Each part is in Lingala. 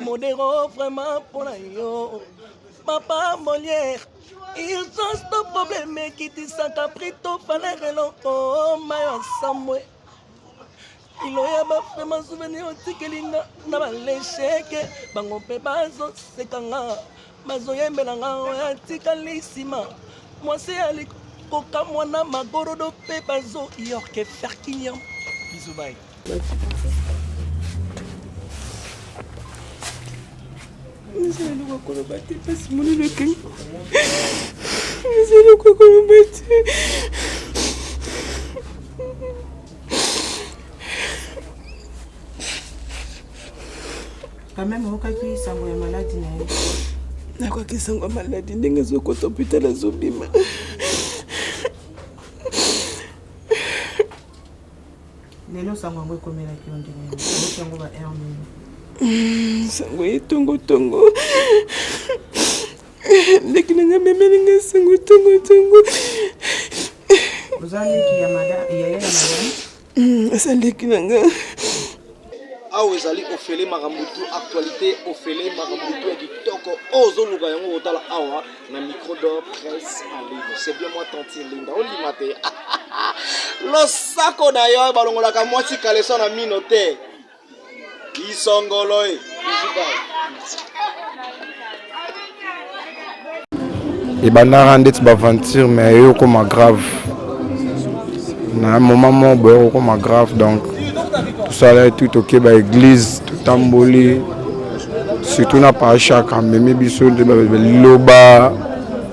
Modéro vraiment pour la yo. Papa Molière, ils ont ce problème qui dit ça caprito fallait reloko mayo samwe. Il y a vraiment souvenir aussi que l'ina n'a pas l'échec. Bango pe bazo sekanga. Bazo yembelanga oyatikalisima. Moi c'est ali koka mwana magorodo pe bazo yorke ferkinyam. Bisous bye. Nous allons voir qu'on va te passer mon le cœur. Nous allons voir qu'on va te. Quand même, on a qui ça moi maladie na. Na kwa qui ça moi maladie ndenge zo ko hôpital azobima. Lelo ça moi ko mela ki ondenge. Sango ba erno. Sango tongo tongo. Lekina ngame melinga sango tongo tongo. Ozali ki ya madame, ya madame. Asa lekina ngame. Awa ezali ofele makambutu actualité ofele makambutu ya kitoko ozoluka yango otala awa na micro d'or presse en ligne. C'est bien moi tanti Linda ondima te. Losako na yo balongolaka mwasi kaleso na mino te. Isongolo e. Et bana rendet baventure mais yo comme grave. Na un moment mon boy comme grave donc tout ça là tout ok ba église tout tamboli surtout na pas chaque même biso de loba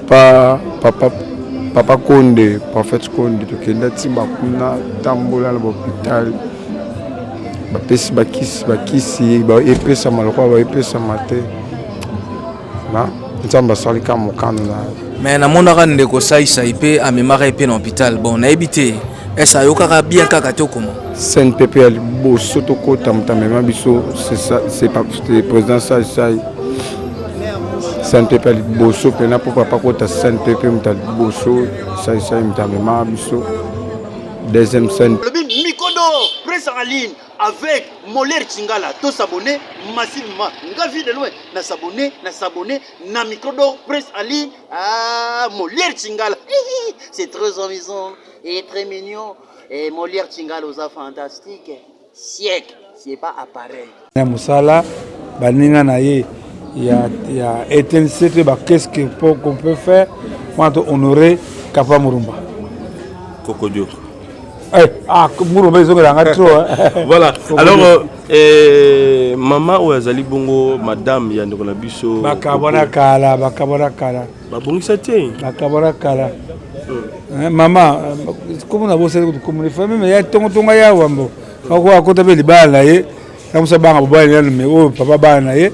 pa papa Konde prophète Konde to kenda ti bakuna tambola na hôpital ba pesi bakisi ba epesa maloko ba epesa mate na nzamba salika mokano na mais na monaka ndeko saisa ipe amemaka ipe na hôpital bon na ebité esa yokaka bien kaka te comment Saint Pépé bo soto kota mtamema biso c'est ça c'est pas le président ça Saint Pépé bo so pena pour papa kota Saint Pépé mta bo so ça mtamema biso deuxième scène Le Mikodo presse en ligne avec Molière Chingala tous s'abonner massivement nga vie de loin na s'abonner na Mikodo presse en ligne Molière Chingala c'est très amusant et très mignon et Molière Chingala aux fantastique siècle c'est pas appareil na musala baninga na ye ya étincelle ba qu'est-ce qu'on peut faire pour honorer Kapa Murumba Kokodio. Murumba ils ont trop Voilà. Alors maman ou azali bongo madame ya ndeko na biso bakabona kala babongisa te bakabona kala maman comment on a bossé comme les femmes mais ya tonga ya wambo ko akota be libala ye na musa banga bobali mais oh papa bana ye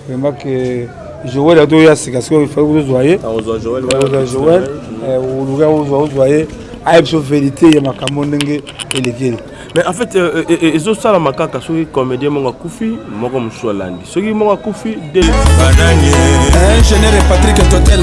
vraiment que Joël a doya c'est parce qu'il faut vous voyez Joël ou luga vous voyez a une vérité ya makambo ndenge elekele. Mais en fait ezo sala makaka soki comédien monga kufi moko msolandi soki monga kufi dele ingénieur Patrick Totel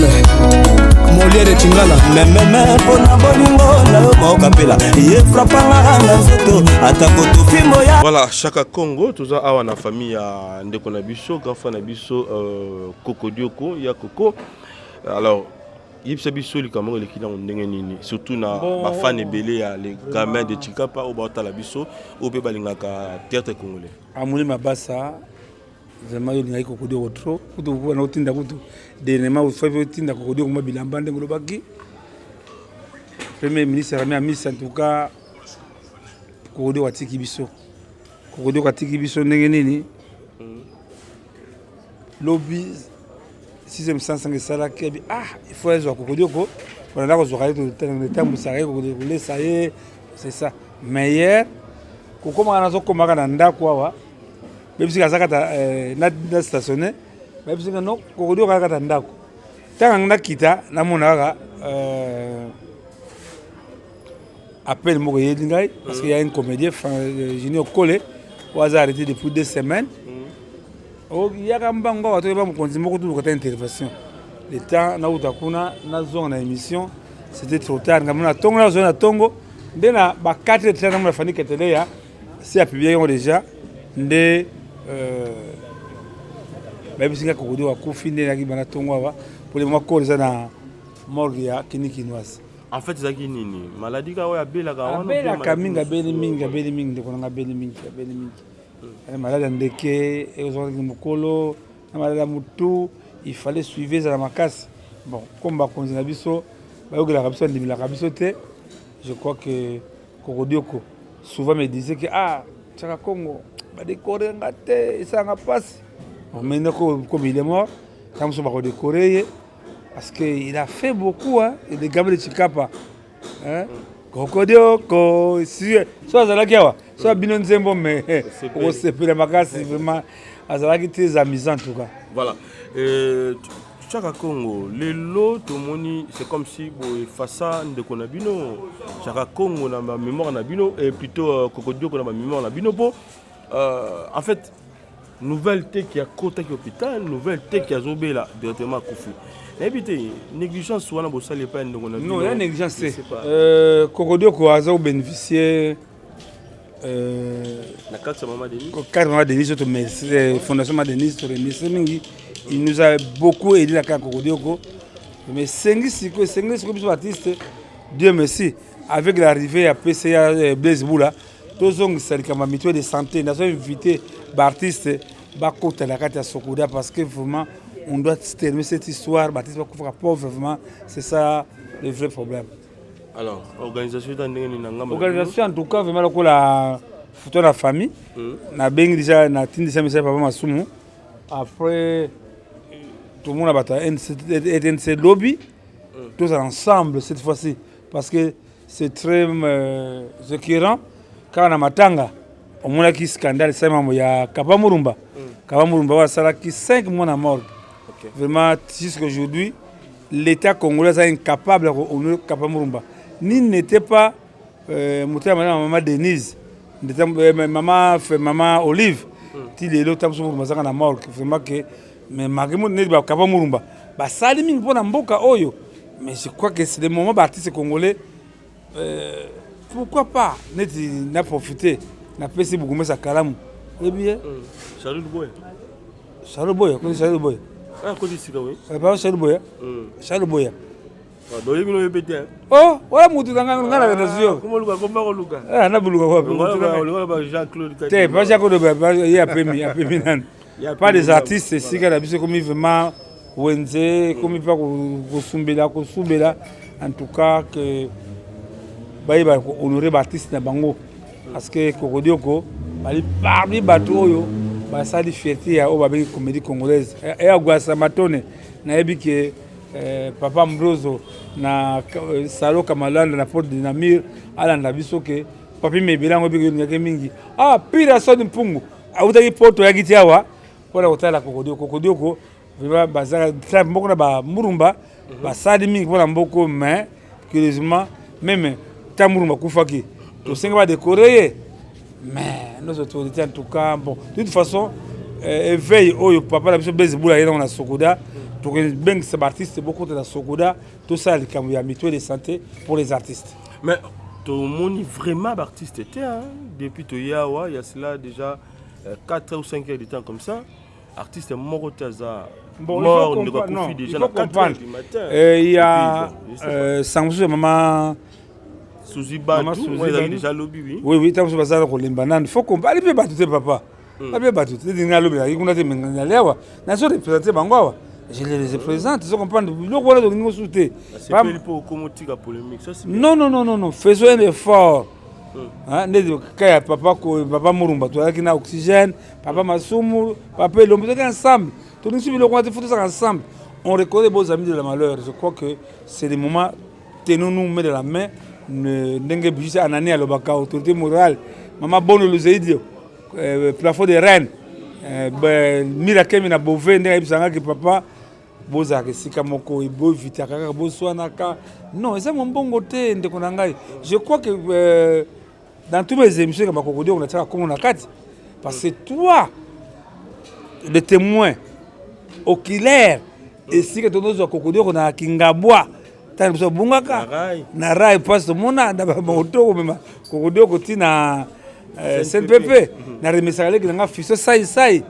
Molière Chingala même pona bolingo na okapela ye frappanga na zoto atakoto fimo ya. Voilà chaka Congo toza awa na famille ya ndeko na biso gafa na biso Kokodioko ya Koko. Alors Yipsa biso li kamoko le kina ndenge nini surtout na ba fan ebele ya les gamins de Chikapa ou ba la biso ou be balingaka théâtre congolais amuli mabasa vraiment yo ngai Kokodio trop kuto na utinda kuto denema ufabe utinda Kokodio kuma bilamba ndenge lobaki premier ministre Rami Amis en tout cas Kokodio watiki biso ndenge nini lobby 6e sens ngesala kebi il faut être Kokodio ko on a ko aller tout le temps musare ko de ça y est c'est ça mais hier ko koma na zo koma na ndako awa bebisika azakata na stationné bebisika non kokodio kaka ndako tanga na kita na mona kaka appel moko yeli ngai parce qu'il y a un comédien Junior Kole qui a arrêté depuis 2 semaines. Il y a un bango qui a continué beaucoup de intervention. Le temps na utakuna na zone na émission c'était trop tard ngamuna tongo na zone na tongo ndena ba 4 tena na fani ketele ya si a publié déjà nde babisinga kokodio wa kufinde na kibana tongo wa pour le moment ko na morgue ya kinikinoise. En fait, c'est nini maladie ka oya bela ka wana bela ka minga beli mingi ndeko nga beli mingi. Malade ndeke ezo mukolo na malade mutu il fallait suivre za makasi. Bon, comme ba konzi na biso ba yogela ka biso ndimila ka biso te. Je crois que Kokodioko souvent me disait que Tchaka Congo ba décorer ngate ça nga passe. Maintenant comme il est mort, quand on va décorer parce qu'il a fait beaucoup, hein, et des gamins de Chikapa. Hein? Kokodioko, si soit Zalakiawa, soit Binon Zembo, mais on sait plus la macasse, c'est vraiment Azalaki très amusant en tout cas. Voilà. Chaka Congo, les lots, c'est comme si face à Ndekonabino, Chaka Congo, on a ma mémoire Nabino, et plutôt Kokodioko, on a ma mémoire Nabino. En fait, nouvelle tech qui a côté hôpital, nouvelle tech qui a zobé là, directement à Koufu. Évitez, négligence soit dans le pas non, il y a négligence. Kokodioko a bénéficié la carte de Maman Denis. Carte Maman Denis, la Fondation Maman Denis, il nous a beaucoup aidé la carte Kokodioko. Mais 5 artistes, Dieu merci, avec l'arrivée à PCA Blaise Boula, tous ont un mutuelle de santé, nous avons invité des artistes à la carte de Sokoda parce que vraiment, on doit terminer cette histoire. Baptiste Bakoufa pauvre, vraiment, c'est ça le vrai problème. Alors, organisation en tout cas, vraiment, la photo de la famille. On a bien déjà Papa Masumu. Après, tout le monde a battu un lobby, tous ensemble cette fois-ci. Parce que c'est très récurrent. Quand on a Matanga, on a un scandale, il y a Kapamurumba. Kapamurumba, ça a 5 mois à mort. Vraiment, jusqu'aujourd'hui, l'État congolais est incapable de Kapamurumba. Ni n'était pas maman Denise, maman Olive, qui est l'autre qui est mort. Vraiment que, mais Magimo n'est pas Kapamurumba. Ça limite pour Namboka Oyo. Mais je crois que c'est le moment d'artistes congolais. Pourquoi pas n'a profité, n'a pas essayé beaucoup de ça Kalamou. Eh bien, Charles Boy. Charles Boy, comment Charles Boy? Ah, quoi dit-il oui? Pas Charles Boy. Charles Boy. Donc il nous répète. Oh, voilà mon tout dans la nation. Comment Luka, comment Luka? Ah, na buluka quoi? Jean-Claude. T'es pas Jean-Claude, il y a Péminan. Pas des artistes, c'est que la vie comme vraiment Wenze, comme il pas Kosumbela, en tout cas que bah honorer Baptiste na bango parce que Kokodioko parmi bateau yo ba ça di fierté ya obabe comédie congolaise et agwasa matone na yebi que papa Mbrozo na Salo Kamalanda na porte de Namir ala na biso que papi mebelango bi ngake mingi pira so de mpungu awutaki poto ya kitiawa pona kotala Kokodioko vraiment bazaka très mboko na ba murumba ba sadi mingi pona mboko mais curieusement même Tamurumba Koufaki, tout ça va décorer. Mais nos autorités, en tout cas, bon, de toute façon, veille au papa, la personne Blaise Boula, on a Sokoda, donc bien que ces artistes, beaucoup de la Sokoda, tout ça, il y a un mutuelle de santé pour les artistes. Mais tout le monde vraiment artiste était, depuis Toyawa, il y a cela déjà 4 ou 5 heures de temps comme ça, artiste mort au Taza. Bon, mort, il faut comprendre, déjà il faut comprendre. Il y a Samsung, maman. Suzy Batou, vous avez déjà lobby, oui. Oui, tant que ça va pour les bananes, il faut qu'on parle de Batou, papa. Pas de Batou, c'est une lobby, il y a des gens qui ont représenté Bangoua. Je les représente, ils comprennent. Le roi de nous soutenir. C'est pas pour commenter la polémique, ça c'est. Non, faisons un effort. Papa Murumba, tu as qui n'a oxygène, papa Masumu, papa Lombo, ensemble. Tous nous suivons le roi de photos ensemble. On reconnaît vos amis de la malheur. Je crois que c'est le moment, tenons-nous main de la main. Ndenge Brigitte Anani à l'Obaka, autorité morale, maman Bono Louzeïdio, plafond de Rennes, mirakemi na bove ndenge ayebisangaki papa bozalaka esika moko boevitaka kaka boswanaka non eza mombongo te ndeko na ngai. Je crois que dans tous mes émissions kama kokodio on a kongo na kati parce que toi le témoin oculaire esika tonozo kokodio na kingabwa tani biso bungaka na rai passe mona na moto mema kokodio kotina CNPP na remesaka leki nga fiso sai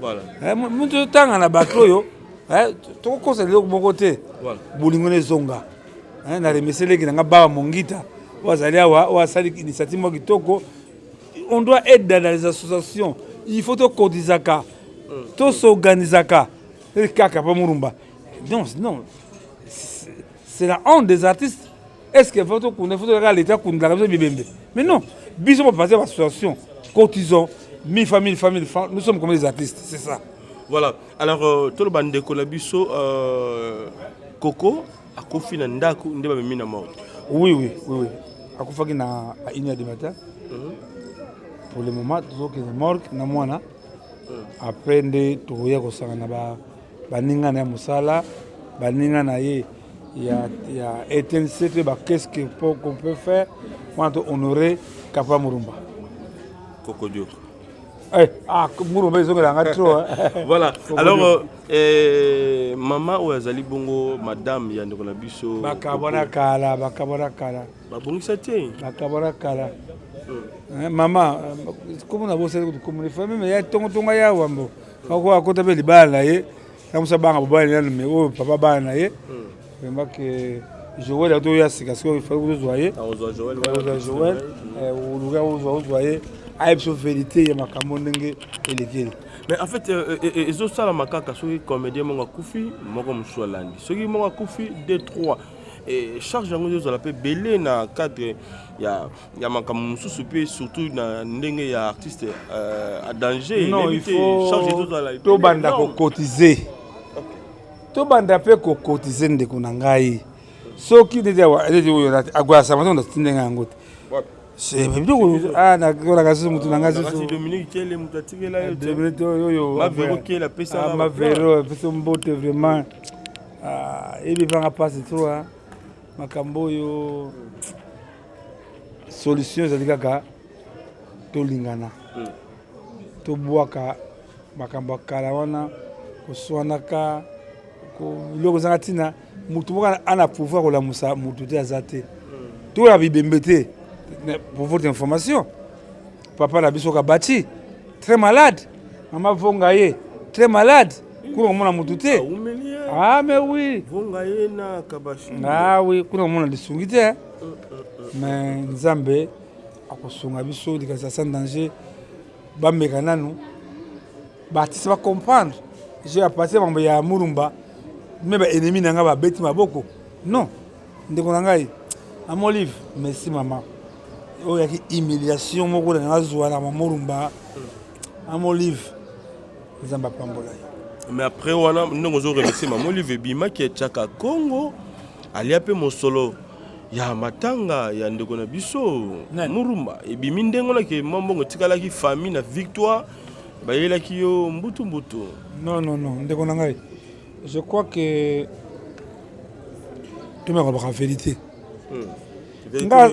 muntu tanga na bato yo to kosa lelo moko te bolingo ne zonga na remesaka leki nga baba mongita wazali awa wasali initiative mo kitoko. On doit être dans les associations, il faut to kodizaka to s'organisaka kaka pa murumba. Non, c'est la honte des artistes. Est-ce qu'il faut que l'État kundaka bibembe? Mais non, biso pour passer à l'association, cotisons, 1000 familles, nous sommes comme des artistes, c'est ça. Voilà, alors tout le bande de Kolabiso, Coco, a confié dans Ndaku, ndeba mina mort. Oui. A confié à 1h du matin. Pour le moment, tout ce qui est mort, na mwana. Après, tout y a kosanga na baninga na musala, baninga na ye. Il y a ETNC, qu'est-ce qu'on peut faire pour honorer Kapa Murumba. Kokodio. Murumba, ils ont trop. Voilà. Alors, maman ou Azali Bongo, madame Yandokona Biso. Bakabona Kala. Babongisa te. Bakabona Kala. Maman, comment on a bossé comme les femmes, mais il y a tonga ya wambo. Kako akota be libala ye. Comme ça banga baba ni mais oh papa bana ye. Vraiment que Joël a tout ya c'est parce qu'il faut que vous voyez. Joël ou le gars vous voyez. Aïe sur vérité ya makambo ndenge elekeli. Mais en fait ezo sala makaka soki comédien monga kufi moko mswalandi. Soki monga kufi 2-3 et charge yango yo la pe belé na cadre ya makambo mususu pe surtout na ndenge ya artiste à danger. Non, il faut to banda ko cotiser. To banda pe ko cotiser ndeko na ngai. Soki déjà agwa sama ndo tindenga ngote. C'est même na kola kaso mutu na ngasi so Dominique Kele mutatike la yo ma vero qui la pesa ma vero pesa mbote vraiment ebi vanga passe trop makambo yo solution za likaka to lingana to boaka makambo kala wana koswanaka ko loko zanga tina mutu moka ana pouvoir ko la musa mutu te azate to la bibembete. Pour votre information, papa la biso kabati très malade, maman Vongaye très malade. Kuna mona mutute. Mais oui. Vongaye na kabashi. Oui, kuna mona lisungite. Mais Nzambe akosunga biso likasa sans danger. Ba mekana nous. Baptiste va comprendre. J'ai passé mambo ya Murumba. Mais ba ennemi nanga ba beti maboko. Non. Ndeko ngai. Amolive, merci maman. Il y a une humiliation, mais après, on a remercié Maman Olive Bima qui est Tchaka Congo. Ali ape mon solo. Ya matanga, ya ndekona biso, Murumba. Et bimindengo na ke mambo tikala ki famille na victoire. Ba yela ki yo mbutu. Non, ndekona ngai. Je crois que tu me comprends la vérité. Nga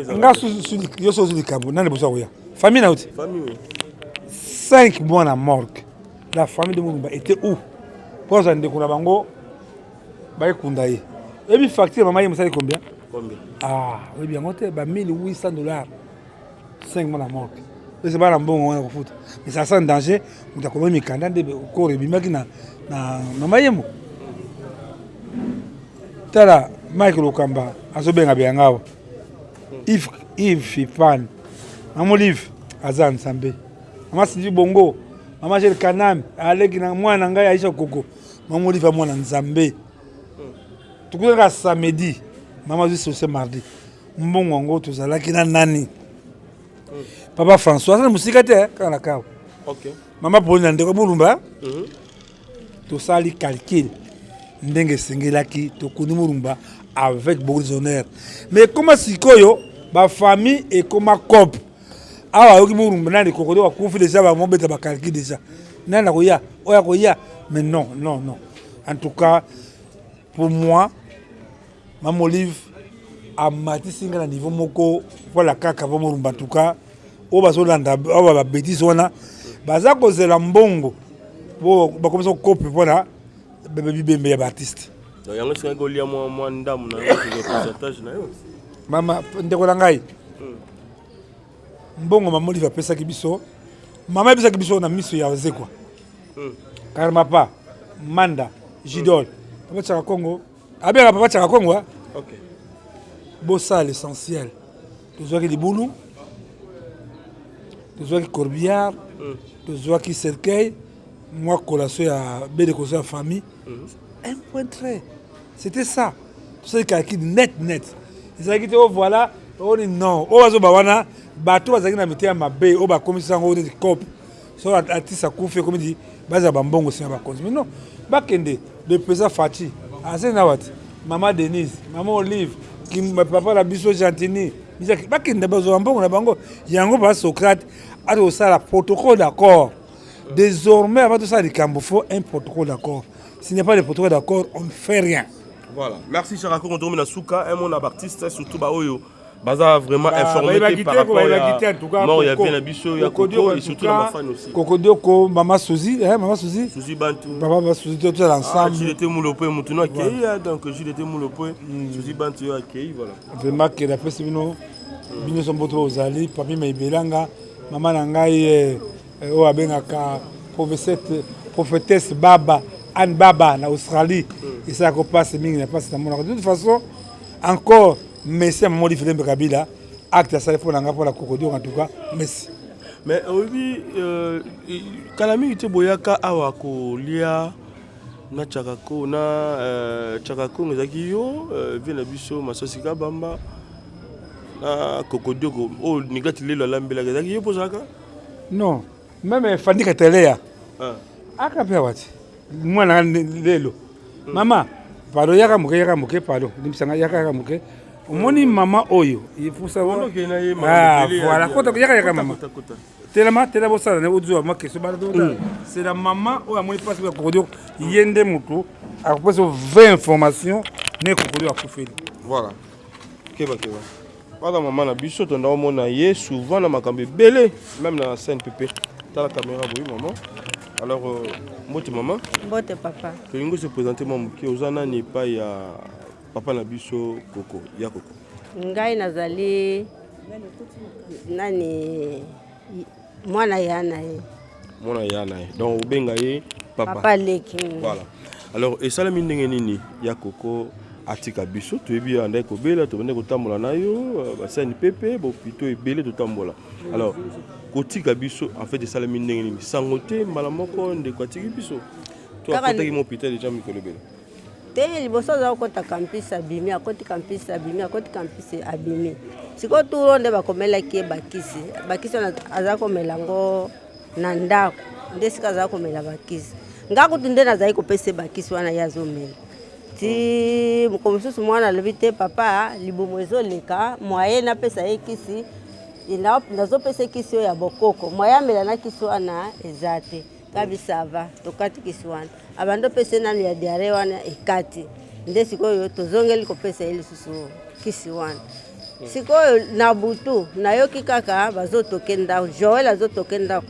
yo so zuli kambo nani bosa oya famille na uti famille 5 mois na morgue la famille de Murumba était où pour ça ndekuna bango ba ekunda ye et puis facture maman yé mosali combien oui bien monté ba $1,800 5 mois na morgue c'est pas un bon on foot mais ça sent danger on a comme mikanda de ko rebimaki na maman yé mo tala Michael Okamba azobenga biangawa Yves Fipane, Maman Olive, Azan Sambe, Maman Sidi Bongo, Maman Gel Kanam, Alek Mwana Ngai Aisha Koko, Maman Olive Mwana Nzambe. Tout le samedi, Maman Zis ce mardi. Mbongo tozalaki na nani. Papa François, c'est musique te quand la kao. OK. Maman Pauline ndeko Murumba. To sali calcul. Ndenge sengelaki to kuni Murumba avec beaucoup d'honneur. Mais comment sikoyo ba famille et comment cop awa yoki Murumba na kokodo wa kufi déjà ba mobeta ba calcul déjà nana koya oya koya mais non non non en tout cas pour moi Maman Olive a mati singa na niveau moko voilà kaka va morumba en tout cas o bazolanda o ba bêtise wana baza kozela mbongo bo ba comme ça copie voilà bébé bibembe ya artiste yango singa kolia mwa ndamu na yo pourcentage na yo mama ndeko na ngai mbongo Maman Olive apesa kibiso mama apesa kibiso na miso ya ozekwa karma pa manda jidol papa chaka Congo abeka papa chaka Congo OK bossa l'essentiel tu vois que les boulons tu vois que corbillard tu vois que cercueil moi collation à belle collation à famille un point trait c'était ça tout ça qui net ils ont dit oh voilà oh non oh azo bawana bato bazaki na metia mabe oh ba komisa ngo de cop so artiste akufe comme dit baza bambongo sima ba konzi mais non bakende de pesa fati asena wat maman Denise maman Olive qui papa la biso Gentini misaki bakende bazo bambongo na bango yango ba Socrate a tout ça la protocole d'accord désormais avant tout ça il faut un protocole d'accord s'il n'y a pas de protocole d'accord on ne fait rien. Voilà merci Charako on tourne na souka un mon artiste surtout ba oyo baza vraiment informé par rapport à mort ya bien na biso ya Coco et surtout na fan aussi Kokodoko Mama Suzy Mama Suzy Bantu Papa Suzy tout ensemble il était moulopo mutuno accueilli donc il était moulopo Suzy Bantu yo accueilli voilà vraiment que la fête bino sont boto ozali papi maibelanga mama na ngai o abengaka prophétesse Baba Anne Baba na Australie et ça ko passe mingi na passe na mona de toute façon encore merci à Maman Olive Kabila acte ça pour la Cocodioc en tout cas merci mais oui kalami ite boyaka awa ko lia na chakako na chakako ngezaki yo vient biso masosika bamba na Cocodioc o nigati lelo lambela ngezaki yo posaka non même Fandika Telea aka pia wati mwana lelo mama pardon yaka muke pardon nimsanga yaka muke omoni mama oyo il faut savoir voilà kota yaka mama tellement bosala ne odzwa ma question bala c'est la maman oyo amoni passe ko Cocodioc yende mutu akopesa 20 informations ne Cocodioc akufeli voilà keba voilà maman na biso to ndaomona ye souvent na makambe belé même na scène pépé ta la caméra boy maman alors mbote maman mbote papa tolingo se présenter maman ki ozana ni pa ya papa na biso Coco ya Coco ngai nazali nani mwana yana donc obenga ye papa leki voilà alors et ça la mindenge nini ya Coco atika biso toyebi andai kobela tobende kotambola na yo basani pepe bo plutôt ebele totambola alors kotika biso en fait ça la mindenge nini sangote mbala moko ndeko atiki biso to akotaki mo hôpital déjà mikolobela te liboso za kota campus abimi akoti campus abimi siko turo nde bakomelaki bakisi aza komelango na ndako nde sika aza komela bakisi ngakuti nde nazali kopesa bakisi wana ye azomela ti mokomosusu mwana alobi te papa libumu ezoleka mwaye napesa ye kisi nazopesa kisi oyo ya bokoko mwaye amela na kisi wana eza te kabisava tokati kisi wana abando pesa nani ya diare wana ekati nde sikoyo tozongeli kopesa ye lisusu kisi wana sikoyo na butu nayoki kaka bazotoke ndako Joel azotoke ndako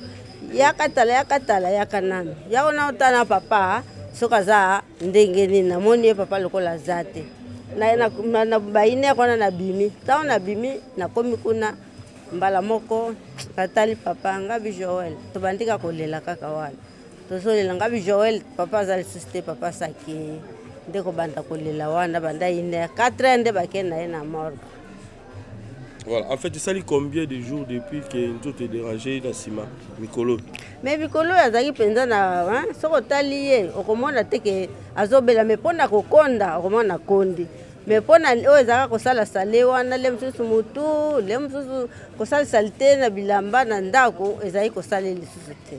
yakatala yakanami yakona otana papa soka za ndenge nini namoni ye papa lokola za te na baine kona na bimi taona na bimi nakomi kuna mbala moko katali papa ngabi Joel tobandika kolela kaka wana tozolela ngabi Joel papa azali susite papa saki ndeko banda kolela wana banda ine 4 nde bakena ye na morgue. Voilà, en fait, ça fait combien de jours depuis que tout est dérangé dans Sima, Mikolo? Mais Mikolo, azaki penza na soko taliye, okomona teke azobela me pona kokonda, okomona kondi. Me pona o ezaka kosala sale wana le msusu mutu, le msusu kosala salte na bilamba na ndako ezaki kosala lisusu te.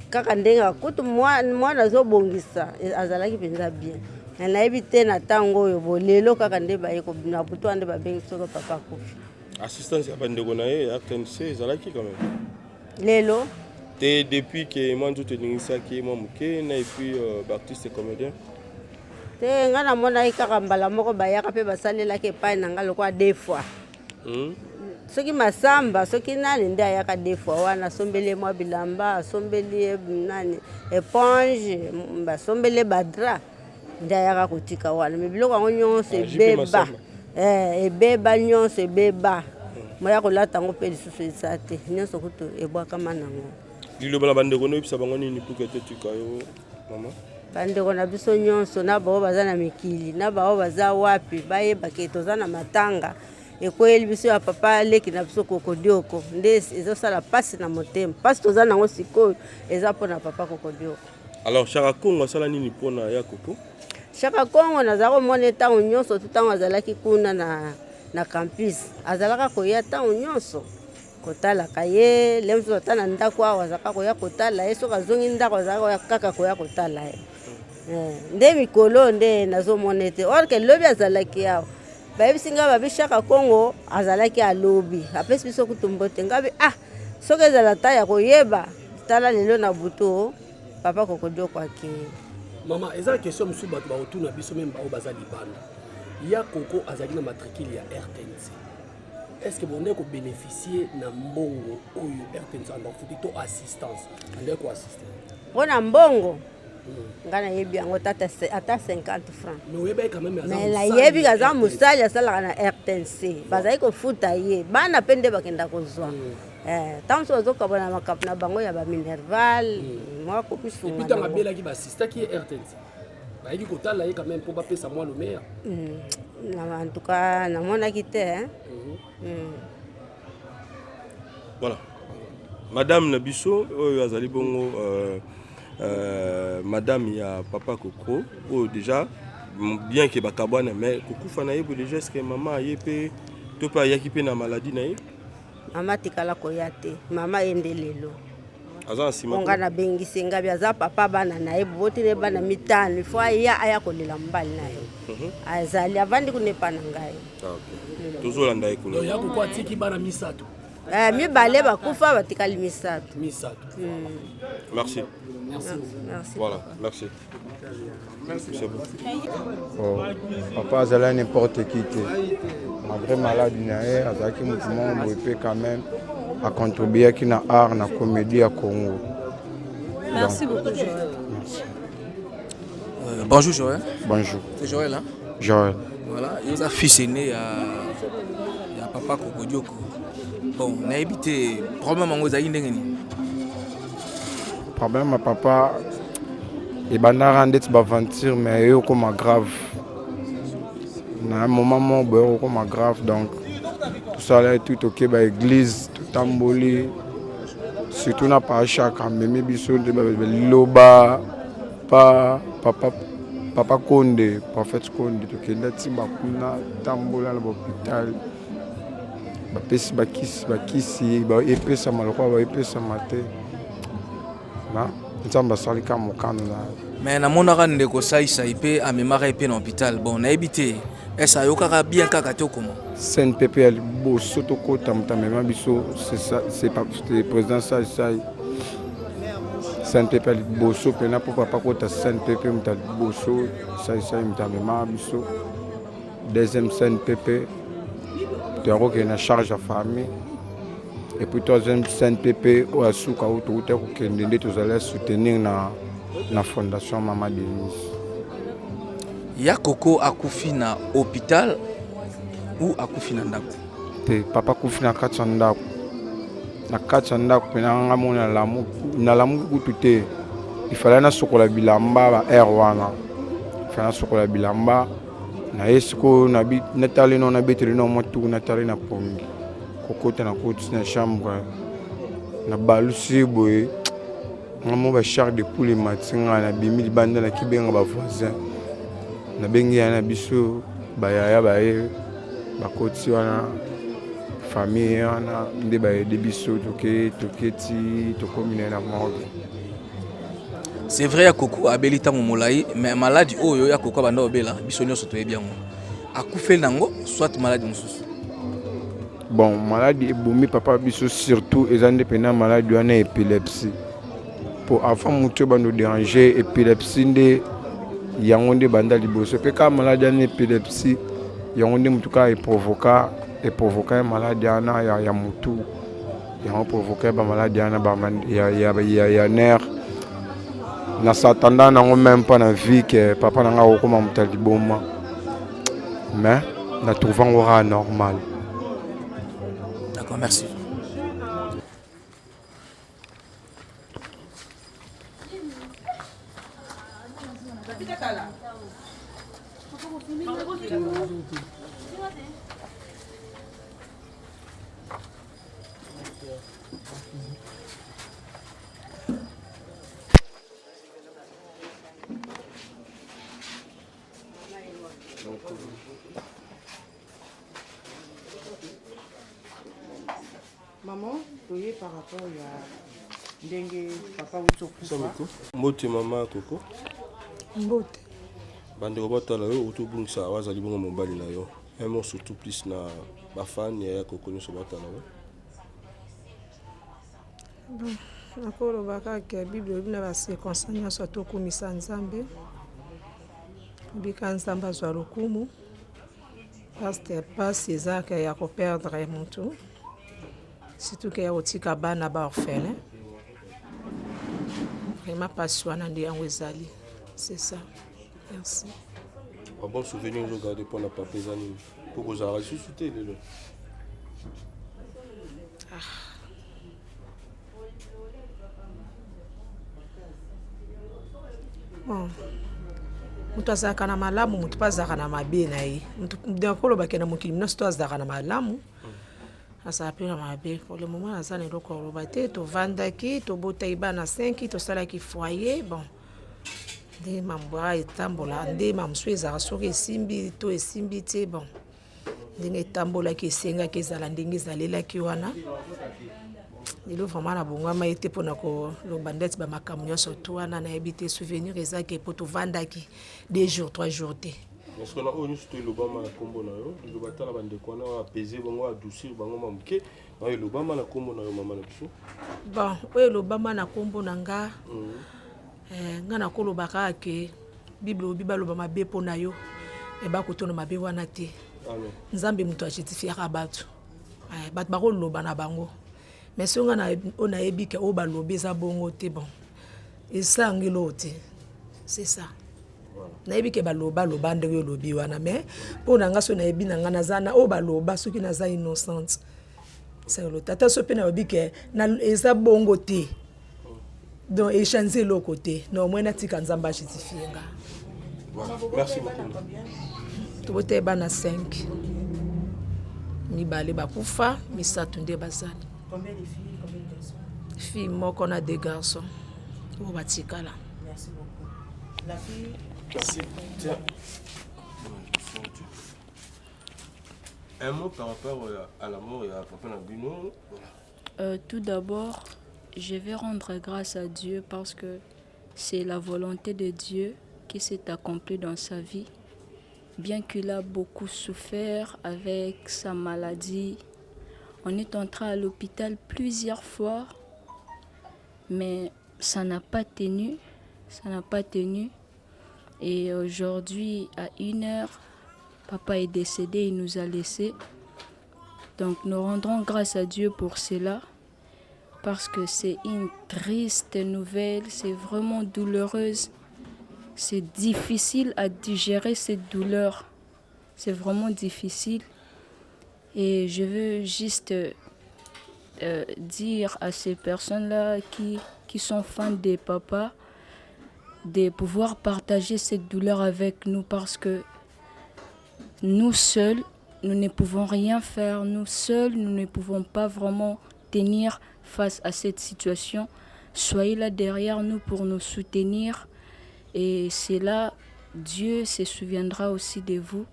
Kaka ndenga kutu mwana zobongisa azalaki penza bien. Na ebite na tango yo bolelo kaka nde baye ko na butu ande babengi soko papa kofi. Assistance ya bandeko na ye RTNC ezalaki quand même. Lelo Et depuis que moi tout ça qui moi et puis artiste et comédien. Te nga na mona ikaka mbala moko bayaka pe basalelaki epai na nga lokwa deux fois. Soki masamba soki nani nde ayaka deux fois wana asombeli mwa bilamba asombeli nani éponge basombeli badra nde ayaka kotika wana me biloko yango nyonso ebeba ebeba nyonso ebeba moya kolata yango mpe lisusu eza te nyonso kutu ebwakama nango liloba na bandeko noyebisa bango nini mpo kete tika yo mama bandeko na biso nyonso na bao baza na mikili na bao baza wapi bayebake toza na matanga ekweli biso ya papa leki na biso kokodioko nde ezosala pasi na motema pasi toza nango sikoyo eza mpona papa kokodioko. Alors Chaka Congo asala nini mpona ya koko? Chaka Congo naza komona ntango nyonso ntango azalaki kuna na campus azalaka koya ntango nyonso kotalaka ye le mosusu ata na ndako awa azalaka koya kotala ye soki azongi ndako azalaka kaka koya kotala ye nde mikolo nde nazomona ete orke lobi azalaki awa bayebisi nga babi Chaka Congo azalaki alobi apesi biso kutumbo te ngabi soki ezala ta ya koyeba tala lelo na butu papa kokodioko ake. Maman, eza question mosusu bato baotuna biso meme bao baza libanda ya koko azalaki na matricule ya RTNC. Est-ce que bonde ko bénéficier na mbongo oyo RTNC andafuti to assistance ande ko assister mpona mbongo nga nayebi yango ata 50 francs mais nayebi kaza mosali asalaka na RTNC bazali kofuta ye bana mpe nde bakenda kozwa ntango mosusu bazokabona makapo na bango ya baminerval mwa kopisunga epitanga belaki baasistaki ye RTNC bayeki kotala ye quand même mpo bapesa mwa le meilleur en tout cas namonaki te voilà madame Nabiso oyo azali bongo madame ya papa Koko oyo déjà bien que bakabwana mais kokufa na ye bo déjà est-ce que maman aye pe to pa yaki pe na maladie na ye mama tikala koya te mama yende lelo aza nsima onga na bengisi ngabi aza papa bana na ye botine bana mitano il faut aya kolela mbali na ye azali avandi kunepa na ngai tozolanda ye kuna ya kokwa tiki bana misato mibale bakufa batikali misato. Merci. Merci. Voilà, merci. C'est bon. Papa azala n'importe qui te malgré maladie na ye azalaki motu moko boye quand même a contribuer qui na art na comédie à Congo. Merci beaucoup Joël. Merci. Bonjour Joël. Bonjour. C'est Joël hein? Joël. Voilà, il est fils aîné à papa Kokodioko. Bon, on a évité problème en Ozaï ndengeni. Problème à papa et banara ndet baventure mais yo comme grave. Na un moment mon boyo comme grave donc tout ça là tout OK ba église tout tamboli surtout na pas chaque même biso de loba pa papa Konde prophète Konde to kenda ti bakuna tambola na hôpital bapesi bakisi ba epesa maloko ba epesa mate na nzamba salika mokano na mais na monaka ndeko saisa ipe amemaka ipe na hôpital bon na ebité esa yokaka bien kaka te comment Saint Pépé ali boso to kota mutamema biso c'est ça c'est pas le président ça Saint Pépé ali boso pena pour papa kota Saint Pépé muta boso ça mutamema biso deuxième Saint Pépé tu as une charge à famille et puis troisième Saint Pépé au asuka ou tout que nous tous allons soutenir na fondation Maman Denise. Ya Koko akufi na hôpital ou akufi na ndako? Te papa akufi na kati ndako. Na kati ndako pena ngamona lamu kutute. Il fallait na sokola bilamba ba air wana. Il fallait na sokola bilamba na esiko na bit natali no na betri no motu natali na pongi. Kokota na koti na chambre na balusi boy. Ngamo ba char de poulet matinga na bimi banda na kibenga ba voisin. Na bengi yana biso bayaya baye bakoti wana famille wana nde baye de biso toketi tokomina na morgue. C'est vrai ya Koko abeli tango molai mais maladie oyo ya Koko banda obela biso nyonso toyebi yango. Akufeli nango soit maladie mosusu. Bon maladie ebomi papa biso surtout ezande pena maladie wana épilepsie. pour avant mutu ba nous déranger épilepsie nde yango nde banda liboso pe ka maladie en épilepsie yango nde mutu ka provoquer maladie ana ya mutu yango provoquer ba maladie ana ba ya nerf na s'attendant nango même pas na vie que papa nanga okoma mutu liboma mais na trouvant aura normal. D'accord, merci. Maman, oui, par rapport à Dengue, papa ou Mbote mama Koko. Mbote. Bande robota la yo utubungisa wazali bongo mobali na yo. Un mot surtout plus na ba fan ya Koko nyo sobata na yo. Bon, nakolobaka ke Bible bina ba circonstance nyonso tokumisa Nzambe. Bika Nzambe azwa lokumu. Parce que pas eza ke ya koperdre mutu. Surtout que yakotika bana ba orphelin. Vraiment pasi wana nde yango ezali. C'est ça. Merci. Un bon souvenir de garder pour la papa Zanine. Pour que vous ayez ressuscité les Bon. Mutu azalaka na malamu, mutu mpe azalaka na mabe na ye. Mutu kolobaka na mokili nyonso to azalaka na malamu. Azala mpe na mabe. Pour le moment aza na eloko koloba te, tovandaki, tobotaki bana 5, tosalaki foyer. Bon. Nde mambo etambola, nde mamusu ezalaka soki esimbi to esimbi te. Bon. Ndenge etambolaki esengaki ezala ndenge ezalelaki wana. Lelo vraiment na bongama ete mpona koloba ndeti bamakambo nyonso to wana nayebi te souvenir ezaki mpo tovandaki 2 jours 3 jours te. Est-ce qu'on a eu juste le Obama na kombo na yo, le bata la bande ko na apaiser bango adoucir bango mamuke, na le Obama na kombo na yo mama na biso. Bon, oyo le Obama na kombo na nga. Nga na kolobaka ke Bible obiba loba mabe po na yo. E ba kotona mabe wana te. Amen. Nzambe mutu ajetifiaka bato. Bato bakoloba na bango. Mais si on a yebi ke o balobi eza bongo te bon. Esangelo te. C'est ça. Nayebi ke baloba loba ndenge yo lobi wana mais po na nga so nayebi na nga nazana o baloba soki naza innocente. C'est le tata so pe na yebi ke na eza bongo te. Donc échanger le côté. Non moi na tika Nzamba justifie nga. Merci beaucoup. Tobote bana 5. Mibale bakufa, misatu nde bazali. Combien de filles, combien de garçons? Fille moko na 2 garçons. O batikala. Merci beaucoup. La fille. Merci. Tiens. Un mot par rapport à la mort et à Papa Nabino. Tout d'abord, je vais rendre grâce à Dieu parce que c'est la volonté de Dieu qui s'est accomplie dans sa vie. Bien qu'il a beaucoup souffert avec sa maladie, on est entré à l'hôpital plusieurs fois, mais ça n'a pas tenu. Et aujourd'hui, à 1h, papa est décédé, il nous a laissés. Donc nous rendrons grâce à Dieu pour cela, parce que c'est une triste nouvelle, c'est vraiment douloureuse. C'est difficile à digérer cette douleur. C'est vraiment difficile. Et je veux juste dire à ces personnes-là qui sont fans des papas de pouvoir partager cette douleur avec nous parce que nous seuls, nous ne pouvons rien faire. Nous seuls, nous ne pouvons pas vraiment tenir face à cette situation. Soyez là derrière nous pour nous soutenir. Et c'est là, Dieu se souviendra aussi de vous.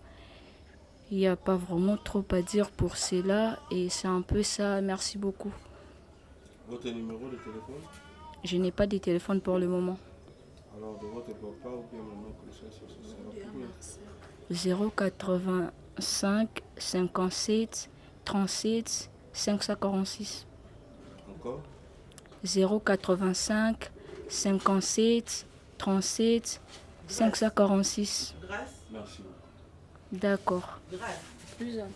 Il n'y a pas vraiment trop à dire pour cela. Et c'est un peu ça. Merci beaucoup. Votre numéro de téléphone? Je n'ai pas de téléphone pour le moment. Alors, de votre papa ou bien maman, ça sera 085 57 37 546. Encore? 085 57 37 546. Grâce. Merci. D'accord. Grâce. Plus un.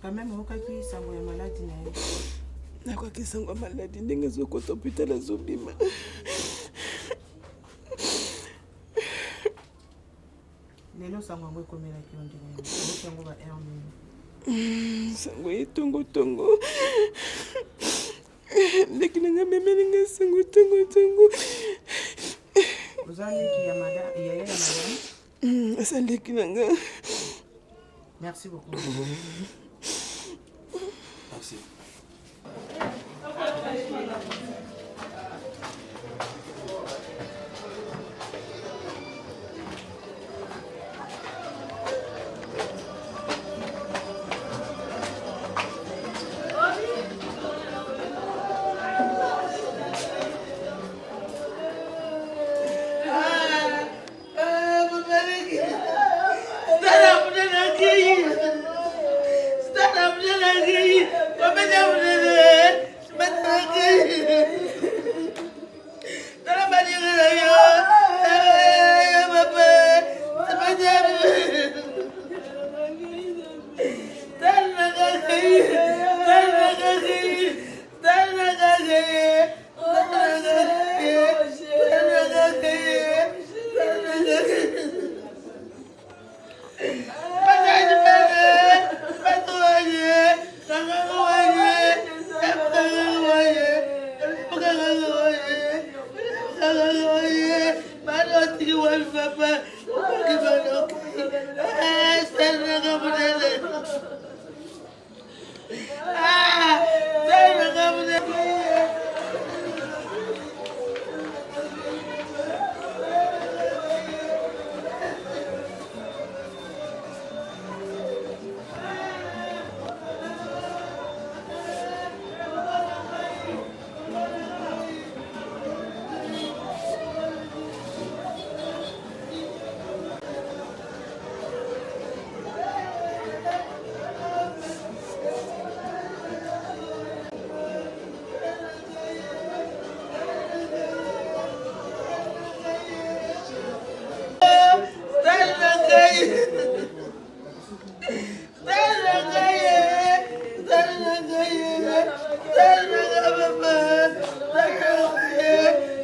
Quand même, on a qui ça va maladie na. Nakwaki sango maladi ndenge ezokota hôpital azobima. Lelo sango yango ekomelaki yo ndenge yango ba hermine. Sango etongotongo. Ndeki nanga memelinga sango tongotongo. Ozalaki ya madame, ya madame. Asaleki nanga. Merci beaucoup. Merci.